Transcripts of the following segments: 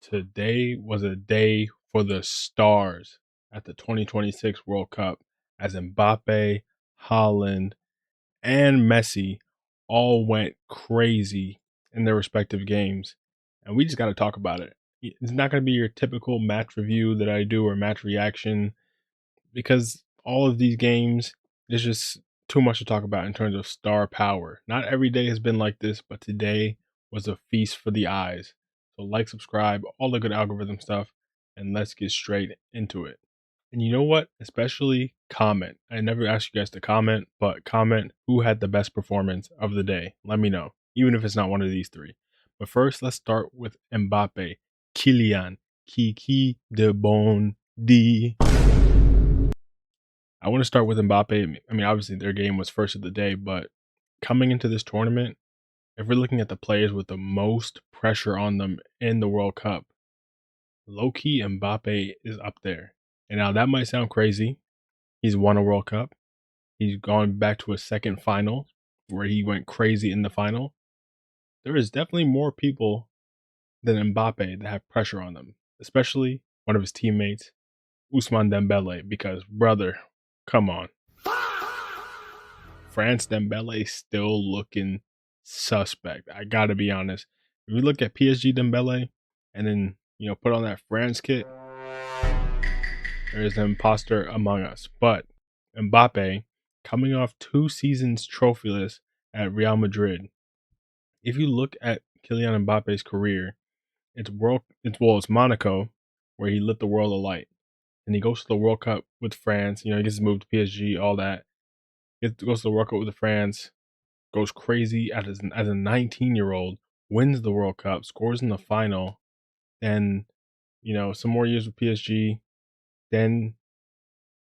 Today was a day for the stars at the 2026 World Cup as Mbappe, Haaland, and Messi all went crazy in their respective games. And we just got to talk about it. It's not going to be your typical match review that I do or match reaction because all of these games, there's just too much to talk about in terms of star power. Not every day has been like this, but today was a feast for the eyes. So like, subscribe, all the good algorithm stuff, and let's get straight into it. And you know what? Especially comment. I never asked you guys to comment, but comment who had the best performance of the day. Let me know, even if it's not one of these three. But first, let's start with Mbappe, Kylian, Kiki de Bon D. I want to start with Mbappe. I mean, obviously their game was first of the day, but coming into this tournament, if we're looking at the players with the most pressure on them in the World Cup, low-key Mbappe is up there. And now that might sound crazy. He's won a World Cup. He's gone back to a second final where he went crazy in the final. There is definitely more people than Mbappe that have pressure on them, especially one of his teammates, Ousmane Dembele, because brother, come on. France Dembele still looking suspect. I gotta be honest. If we look at PSG Dembele and then put on that France kit, there is an imposter among us. But Mbappe, coming off 2 seasons trophyless at Real Madrid, if you look at Kylian Mbappe's career, it's Monaco where he lit the world alight, and he goes to the World Cup with France. He gets moved to PSG, all that. He goes to the World Cup with France, goes crazy as a 19-year-old, wins the World Cup, scores in the final, then some more years with PSG, then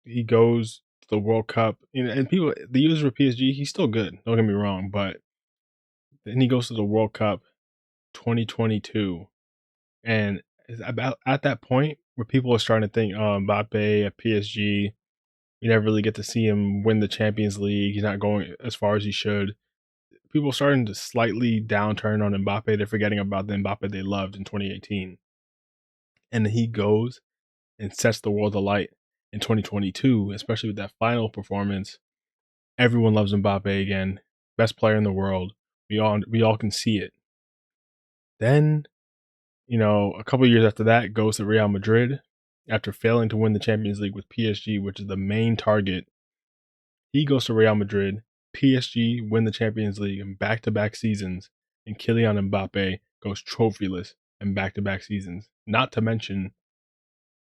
he goes to the World Cup, and people, the years with PSG, he's still good. Don't get me wrong, but then he goes to the World Cup 2022, and it's about at that point where people are starting to think, oh, Mbappe at PSG, you never really get to see him win the Champions League. He's not going as far as he should. People are starting to slightly downturn on Mbappe. They're forgetting about the Mbappe they loved in 2018. And he goes and sets the world alight in 2022, especially with that final performance. Everyone loves Mbappe again. Best player in the world. We all can see it. Then, a couple of years after that, goes to Real Madrid after failing to win the Champions League with PSG, which is the main target. He goes to Real Madrid. PSG win the Champions League in back-to-back seasons, and Kylian Mbappe goes trophyless in back-to-back seasons. Not to mention,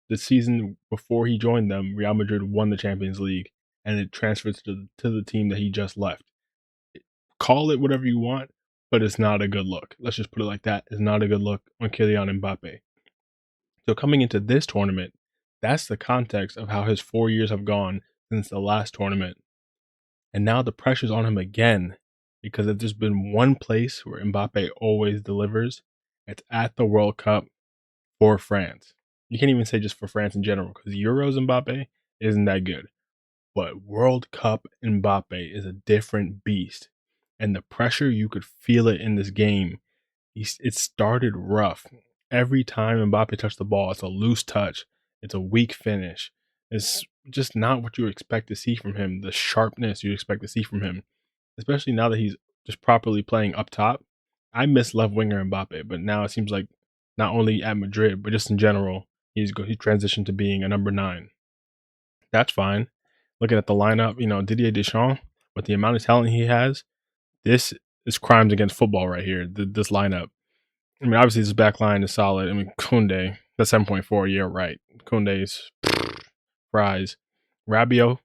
the season before he joined them, Real Madrid won the Champions League, and it transfers to the team that he just left. Call it whatever you want, but it's not a good look. Let's just put it like that. It's not a good look on Kylian Mbappe. So coming into this tournament, that's the context of how his 4 years have gone since the last tournament. And now the pressure's on him again, because if there's been one place where Mbappe always delivers, it's at the World Cup for France. You can't even say just for France in general, because Euros Mbappe isn't that good. But World Cup Mbappe is a different beast. And the pressure, you could feel it in this game. It started rough. Every time Mbappe touched the ball, it's a loose touch. It's a weak finish. It's just not what you expect to see from him. The sharpness you expect to see from him, especially now that he's just properly playing up top. I miss left winger Mbappe, but now it seems like not only at Madrid, but just in general, he transitioned to being a number 9. That's fine. Looking at the lineup, Didier Deschamps, with the amount of talent he has, this is crimes against football right here. This lineup. I mean, obviously his back line is solid. I mean, Koundé, that's 7.4. Yeah, right. Koundé's fries. Rabiot,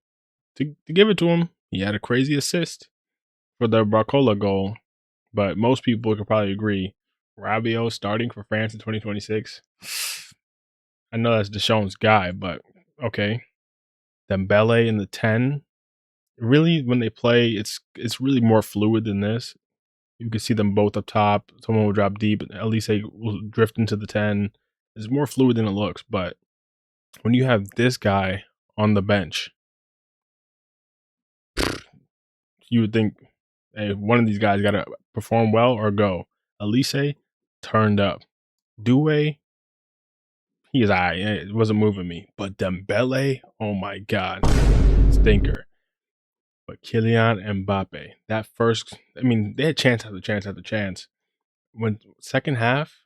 to give it to him, he had a crazy assist for the Barcola goal, but most people could probably agree. Rabiot starting for France in 2026. I know that's Deschamps' guy, but okay. Dembele in the 10. Really, when they play, it's really more fluid than this. You can see them both up top. Someone will drop deep. Olise will drift into the 10. It's more fluid than it looks, but when you have this guy on the bench, you would think, hey, one of these guys got to perform well or go. Olise turned up. Doué He is it wasn't moving me. But Dembele, oh my god, stinker. But Kylian Mbappe, that first, I mean, they had chance after chance after chance. When second half,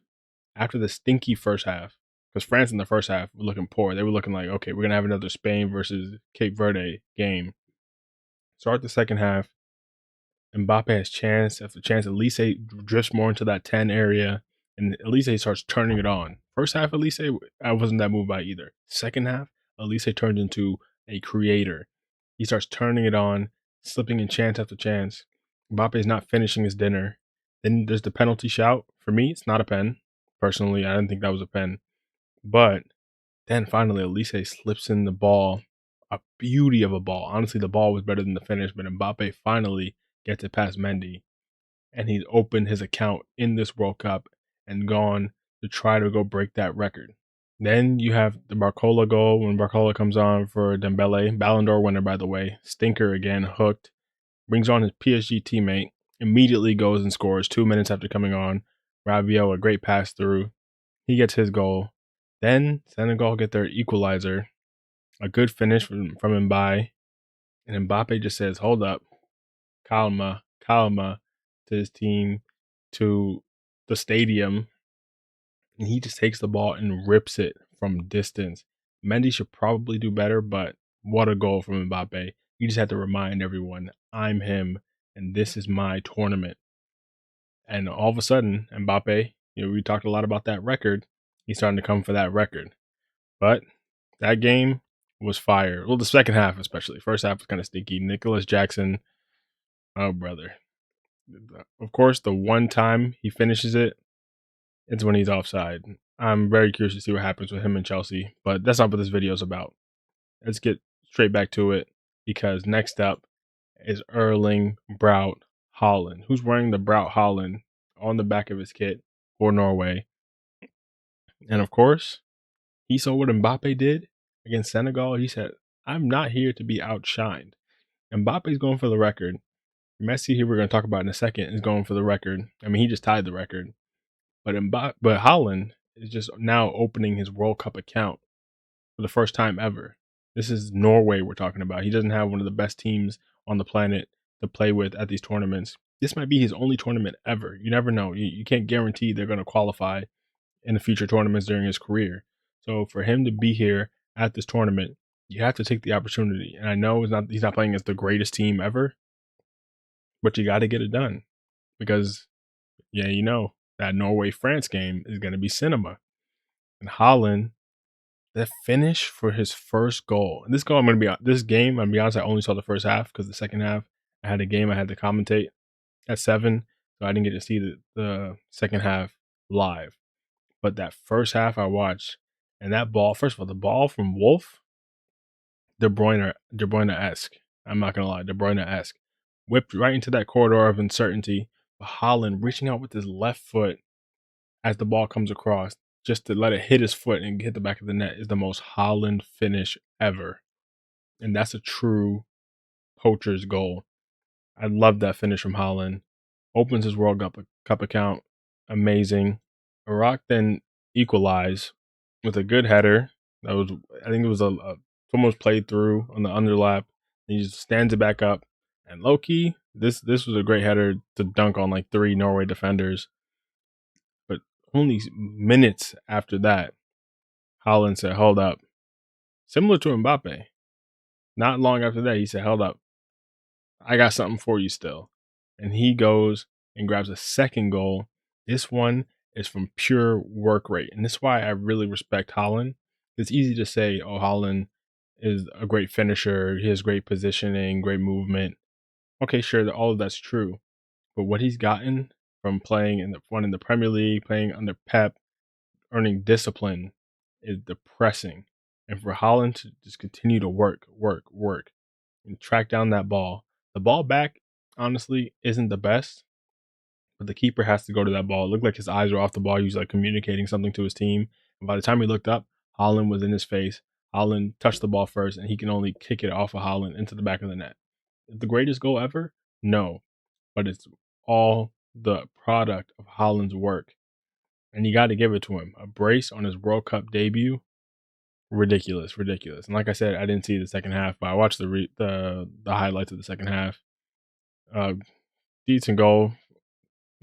after the stinky first half, because France in the first half were looking poor. They were looking like, okay, we're gonna have another Spain versus Cape Verde game. Start the second half. Mbappe has chance after chance. Olise drifts more into that 10 area, and Olise starts turning it on. First half, Olise, I wasn't that moved by either. Second half, Olise turns into a creator. He starts turning it on, slipping in chance after chance. Mbappe is not finishing his dinner. Then there's the penalty shout. For me, it's not a pen. Personally, I didn't think that was a pen. But then finally, Olise slips in the ball. A beauty of a ball. Honestly, the ball was better than the finish, but Mbappe finally gets it past Mendy. And he's opened his account in this World Cup and gone to try to go break that record. Then you have the Barcola goal when Barcola comes on for Dembele. Ballon d'Or winner, by the way. Stinker again, hooked. Brings on his PSG teammate. Immediately goes and scores 2 minutes after coming on. Rabiot, a great pass through. He gets his goal. Then Senegal get their equalizer. A good finish from Mbaye. And Mbappe just says, hold up. Calma, calma, to his team, to the stadium. And he just takes the ball and rips it from distance. Mendy should probably do better, but what a goal from Mbappe. You just have to remind everyone, I'm him, and this is my tournament. And all of a sudden, Mbappe, we talked a lot about that record. He's starting to come for that record. But that game was fire. Well, the second half especially. First half was kind of stinky. Nicholas Jackson, oh brother. Of course, the one time he finishes it, it's when he's offside. I'm very curious to see what happens with him and Chelsea, but that's not what this video is about. Let's get straight back to it, because next up is Erling Braut Haaland, who's wearing the Braut Haaland on the back of his kit for Norway. And of course, he saw what Mbappe did against Senegal. He said, I'm not here to be outshined. Mbappe's going for the record. Messi, here we're going to talk about in a second, is going for the record. I mean, he just tied the record. But Haaland is just now opening his World Cup account for the first time ever. This is Norway we're talking about. He doesn't have one of the best teams on the planet to play with at these tournaments. This might be his only tournament ever. You never know. You can't guarantee they're going to qualify in the future tournaments during his career. So for him to be here at this tournament, you have to take the opportunity. And I know he's not playing as the greatest team ever, but you got to get it done, because that Norway-France game is going to be cinema. And Haaland, that finish for his first goal. And this game, I'm going to be honest, I only saw the first half, because the second half, I had a game I had to commentate at 7, so I didn't get to see the second half live. But that first half I watched, and that ball, first of all, the ball from Wolf, De Bruyne-esque. I'm not going to lie, De Bruyne-esque. Whipped right into that corridor of uncertainty. But Haaland reaching out with his left foot as the ball comes across, just to let it hit his foot and hit the back of the net, is the most Haaland finish ever. And that's a true poacher's goal. I love that finish from Haaland. Opens his World Cup account. Amazing. Iraq then equalized with a good header. I think it was someone was played through on the underlap. He just stands it back up. And low-key, this was a great header to dunk on like 3 Norway defenders. But only minutes after that, Haaland said, hold up. Similar to Mbappe. Not long after that, he said, hold up. I got something for you still. And he goes and grabs a second goal. This one is from pure work rate. And this is why I really respect Haaland. It's easy to say, oh, Haaland is a great finisher. He has great positioning, great movement. Okay, sure, all of that's true. But what he's gotten from playing in the Premier League, playing under Pep, earning discipline, is depressing. And for Haaland to just continue to work, and track down that ball. The ball back, honestly, isn't the best, but the keeper has to go to that ball. It looked like his eyes were off the ball. He was like communicating something to his team. And by the time he looked up, Haaland was in his face. Haaland touched the ball first, and he can only kick it off of Haaland into the back of the net. The greatest goal ever? No. But it's all the product of Haaland's work. And you got to give it to him. A brace on his World Cup debut, ridiculous, ridiculous. And like I said, I didn't see the second half, but I watched the highlights of the second half. Decent goal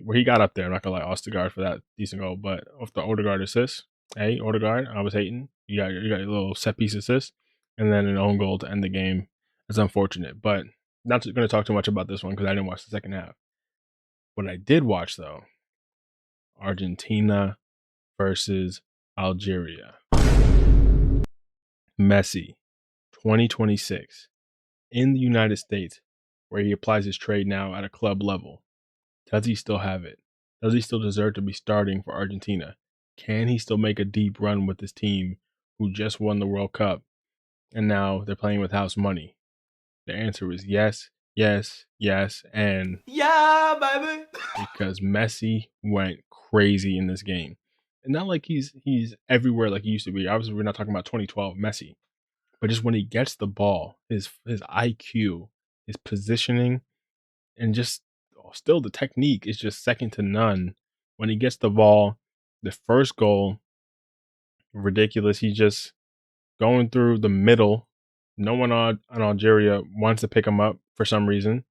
where he got up there. I'm not gonna lie, Ostigard for that decent goal, but off the Odegaard assist, hey Odegaard, I was hating. You got your little set piece assist, and then an own goal to end the game. It's unfortunate, but not going to talk too much about this one because I didn't watch the second half. What I did watch though, Argentina versus Algeria. Messi, 2026, in the United States, where he applies his trade now at a club level. Does he still have it? Does he still deserve to be starting for Argentina? Can he still make a deep run with this team who just won the World Cup and now they're playing with house money? The answer is yes, yes, yes, and yeah, baby. Because Messi went crazy in this game. And not like he's everywhere like he used to be. Obviously, we're not talking about 2012 Messi, but just when he gets the ball, his IQ, his positioning, and just still the technique is just second to none. When he gets the ball, the first goal, ridiculous. He's just going through the middle. No one on Algeria wants to pick him up for some reason.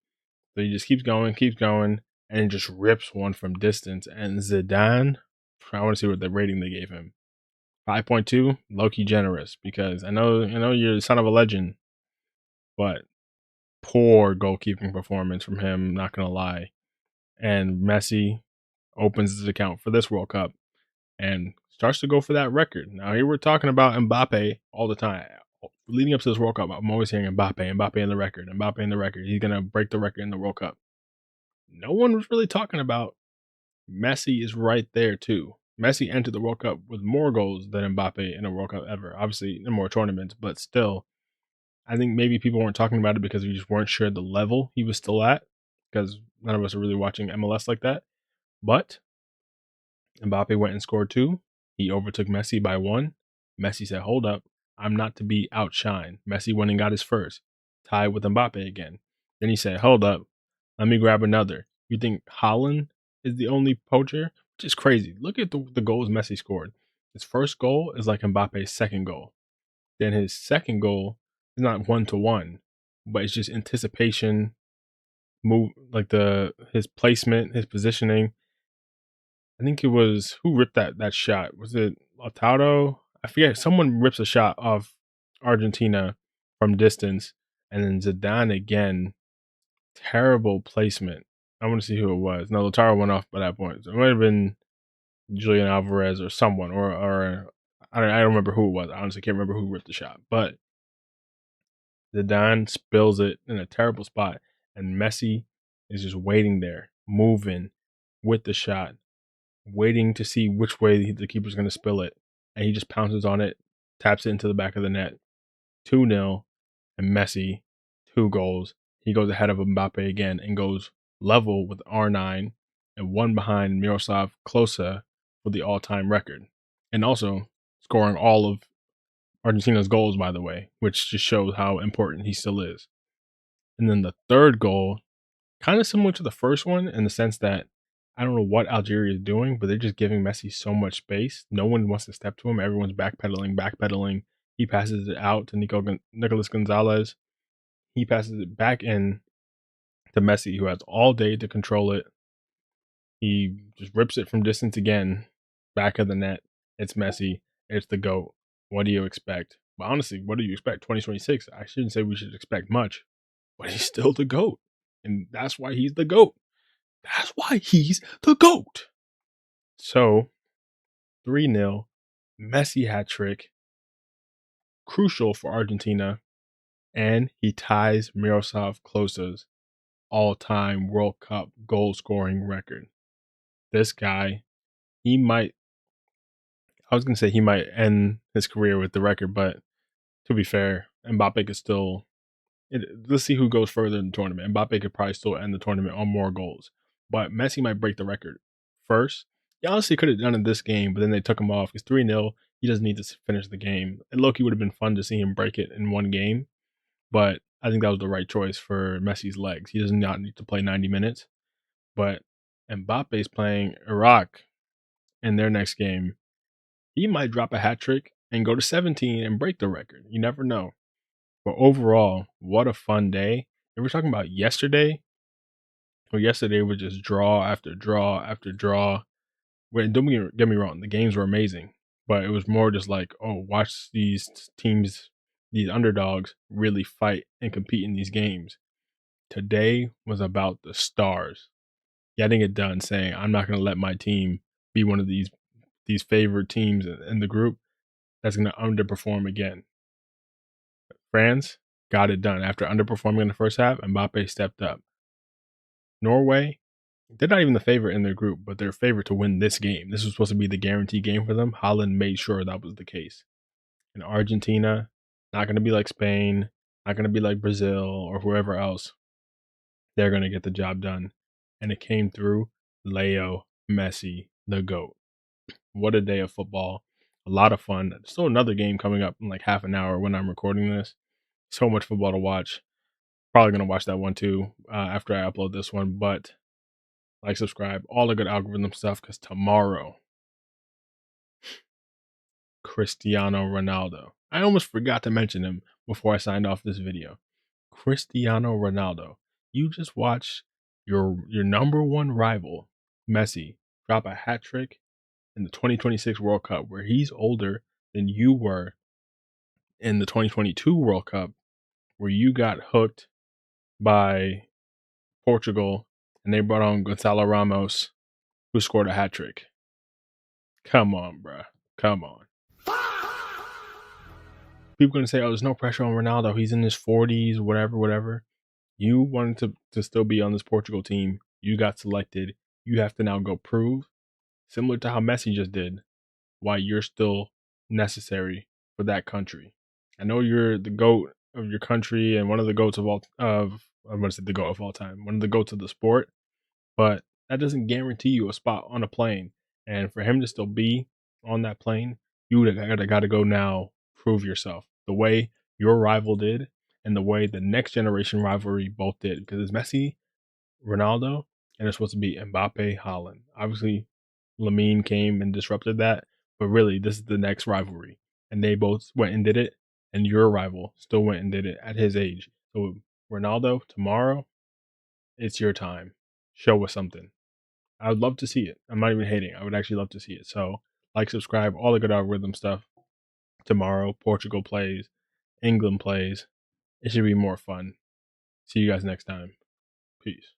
So he just keeps going, and just rips one from distance. And Zidane, I want to see what the rating they gave him. 5.2, low-key generous, because I know you're the son of a legend, but poor goalkeeping performance from him, not gonna lie. And Messi opens his account for this World Cup and starts to go for that record. Now here we're talking about Mbappe all the time. Leading up to this World Cup, I'm always hearing Mbappe in the record, Mbappe in the record. He's gonna break the record in the World Cup. No one was really talking about Messi is right there too. Messi entered the World Cup with more goals than Mbappe in a World Cup ever. Obviously, in more tournaments, but still, I think maybe people weren't talking about it because we just weren't sure the level he was still at, because none of us are really watching MLS like that. But Mbappe went and scored 2. He overtook Messi by 1. Messi said, "Hold up, I'm not to be outshined." Messi went and got his first, tied with Mbappe again. Then he said, "Hold up, let me grab another." You think Haaland is the only poacher? Which is crazy. Look at the goals Messi scored. His first goal is like Mbappe's second goal. Then his second goal is not 1-to-1, but it's just anticipation, move, like his placement, his positioning. I think it was who ripped that shot. Was it Lautaro? I forget. Someone rips a shot off Argentina from distance, and then Zidane again. Terrible placement. I want to see who it was. No, Lautaro went off by that point. So it might have been Julian Alvarez or someone, or I don't remember who it was. I honestly can't remember who ripped the shot, but Zidane spills it in a terrible spot, and Messi is just waiting there, moving with the shot, waiting to see which way the keeper's going to spill it, and he just pounces on it, taps it into the back of the net. 2-0, and Messi, 2 goals. He goes ahead of Mbappe again and goes level with R9 and one behind Miroslav Klose for the all-time record. And also scoring all of Argentina's goals, by the way, which just shows how important he still is. And then the third goal, kind of similar to the first one in the sense that I don't know what Algeria is doing, but they're just giving Messi so much space. No one wants to step to him. Everyone's backpedaling. He passes it out to Nicolas Gonzalez. He passes it back in to Messi, who has all day to control it. He just rips it from distance again, back of the net. It's Messi. It's the GOAT. What do you expect? But honestly, what do you expect? 2026. I shouldn't say we should expect much, but he's still the GOAT. And that's why he's the GOAT. That's why he's the GOAT. So, 3-0, Messi hat trick, crucial for Argentina, and he ties Miroslav Klose's all-time World Cup goal-scoring record. This guy, he might end his career with the record, but to be fair, Mbappe could still, let's see who goes further in the tournament. Mbappe could probably still end the tournament on more goals, but Messi might break the record first. He honestly could have done it this game, but then they took him off. It's 3-0. He doesn't need to finish the game. And Loki would have been fun to see him break it in one game, but I think that was the right choice for Messi's legs. He does not need to play 90 minutes, but Mbappe's playing Iraq, in their next game, he might drop a hat trick and go to 17 and break the record. You never know. But overall, what a fun day. If we're talking about yesterday, well, yesterday was just draw after draw after draw. Wait, don't get me wrong, the games were amazing, but it was more just like, oh, watch these teams, these underdogs really fight and compete in these games. Today was about the stars getting it done, saying, I'm not going to let my team be one of these favored teams in the group that's going to underperform again. France got it done. After underperforming in the first half, Mbappe stepped up. Norway, they're not even the favorite in their group, but they're favored to win this game. This was supposed to be the guarantee game for them. Haaland made sure that was the case. And Argentina, not going to be like Spain, not going to be like Brazil or whoever else. They're going to get the job done. And it came through Leo Messi, the GOAT. What a day of football. A lot of fun. There's still another game coming up in like half an hour when I'm recording this. So much football to watch. Probably going to watch that one too after I upload this one. But like, subscribe, all the good algorithm stuff, because tomorrow, Cristiano Ronaldo. I almost forgot to mention him before I signed off this video. Cristiano Ronaldo. You just watch your number one rival, Messi, drop a hat trick in the 2026 World Cup, where he's older than you were in the 2022 World Cup, where you got hooked by Portugal and they brought on Gonzalo Ramos, who scored a hat trick. Come on, bruh. Come on. People going to say, oh, there's no pressure on Ronaldo. He's in his 40s, whatever. You wanted to still be on this Portugal team. You got selected. You have to now go prove, similar to how Messi just did, why you're still necessary for that country. I know you're the GOAT of your country and one of the GOATs of all I'm going to say the GOAT of all time, one of the GOATs of the sport, but that doesn't guarantee you a spot on a plane. And for him to still be on that plane, you got to go now prove yourself the way your rival did and the way the next generation rivalry both did. Because it's Messi, Ronaldo, and it's supposed to be Mbappe, Haaland. Obviously, Lamine came and disrupted that, but really, this is the next rivalry. And they both went and did it, and your rival still went and did it at his age. So, Ronaldo, tomorrow, it's your time. Show us something. I would love to see it. I'm not even hating. I would actually love to see it. So, like, subscribe, all the good algorithm stuff. Tomorrow, Portugal plays, England plays. It should be more fun. See you guys next time. Peace.